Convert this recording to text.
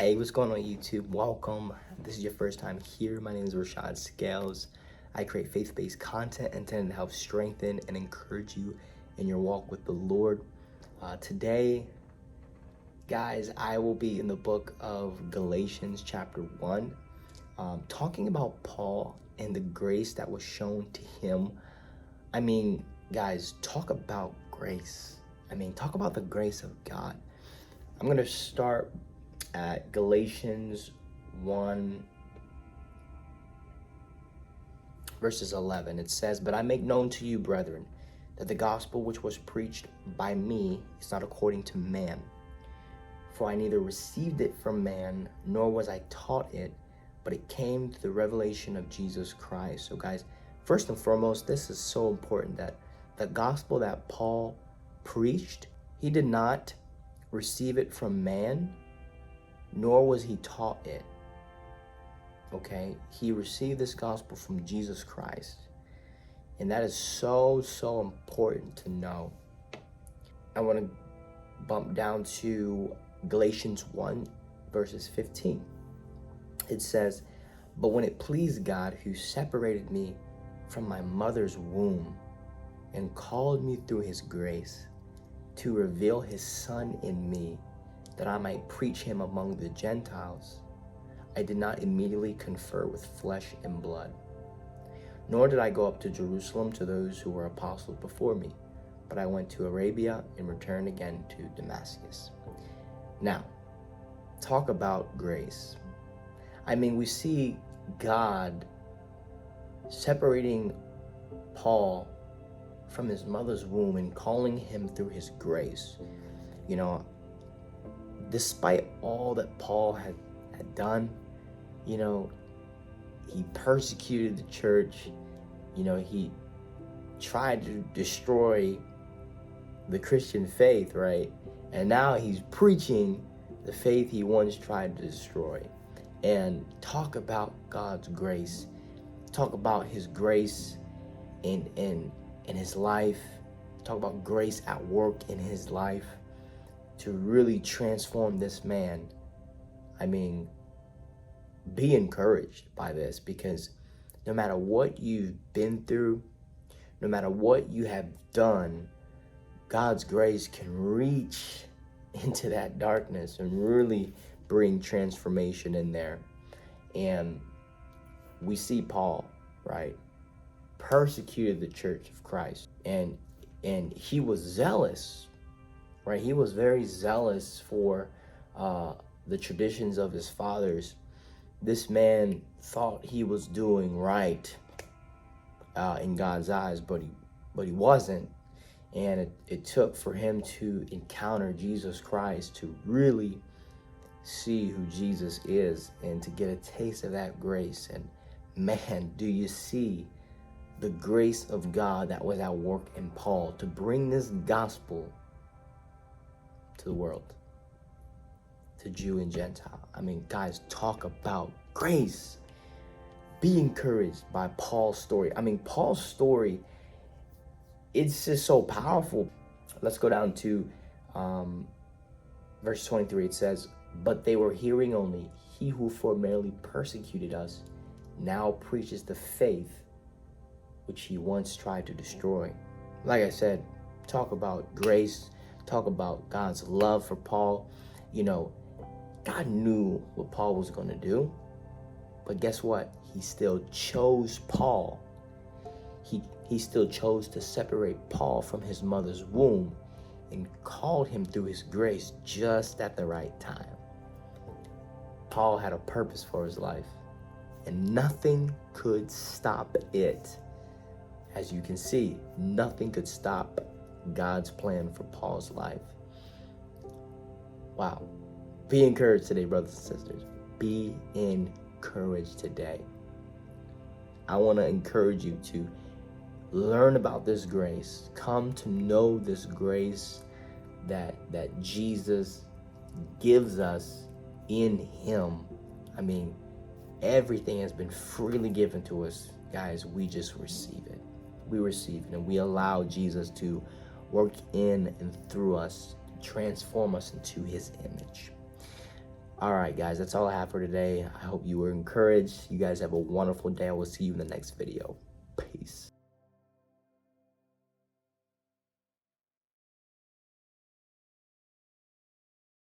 Hey, what's going on YouTube? Welcome. This is your first time here. My name is Rashad Scales. I create faith-based content intended to help strengthen and encourage you in your walk with the Lord. Today, guys, I will be in the book of Galatians chapter 1, talking about Paul and the grace that was shown to him. I mean, guys, talk about grace. Talk about the grace of God. I'm going to start at Galatians 1 verses 11. It says, "But I make known to you, brethren, that the gospel which was preached by me is not according to man. For I neither received it from man, nor was I taught it, but it came through the revelation of Jesus Christ." So guys, first and foremost, this is so important that the gospel that Paul preached, he did not receive it from man, nor was he taught it. Okay, he received this gospel from Jesus Christ, and that is so important to know. I want to bump down to Galatians 1 verses 15. It says, "But when it pleased God, who separated me from my mother's womb and called me through his grace to reveal his Son in me, that I might preach him among the Gentiles, I did not immediately confer with flesh and blood, nor did I go up to Jerusalem to those who were apostles before me, but I went to Arabia and returned again to Damascus." Now, talk about grace. We see God separating Paul from his mother's womb and calling him through his grace. Despite all that Paul had done, he persecuted the church, he tried to destroy the Christian faith, right? And now he's preaching the faith he once tried to destroy. And talk about God's grace. Talk about his grace in his life. Talk about grace at work in his life to really transform this man. Be encouraged by this, because no matter what you've been through, no matter what you have done, God's grace can reach into that darkness and really bring transformation in there. And we see Paul, right, persecuted the church of Christ, and he was zealous, right? He was very zealous for the traditions of his fathers. This man thought he was doing right in God's eyes, but he wasn't. And it took for him to encounter Jesus Christ to really see who Jesus is and to get a taste of that grace. And man, do you see the grace of God that was at work in Paul to bring this gospel to the world, to Jew and Gentile. Guys, talk about grace. Be encouraged by Paul's story. Paul's story, it's just so powerful. Let's go down to verse 23. It says, "But they were hearing only, he who formerly persecuted us now preaches the faith which he once tried to destroy." Like I said, talk about grace. Talk about God's love for Paul. God knew what Paul was going to do, but guess what? He still chose Paul. He still chose to separate Paul from his mother's womb and called him through his grace just at the right time. Paul had a purpose for his life, and nothing could stop it. As you can see, nothing could stop God's plan for Paul's life. Wow. Be encouraged today, brothers and sisters. Be encouraged today. I want to encourage you to learn about this grace. Come to know this grace that Jesus gives us in him. Everything has been freely given to us, guys. We just receive it. We receive it, and we allow Jesus to work in and through us, transform us into his image. All right, guys, that's all I have for today. I hope you were encouraged. You guys have a wonderful day. I will see you in the next video. Peace.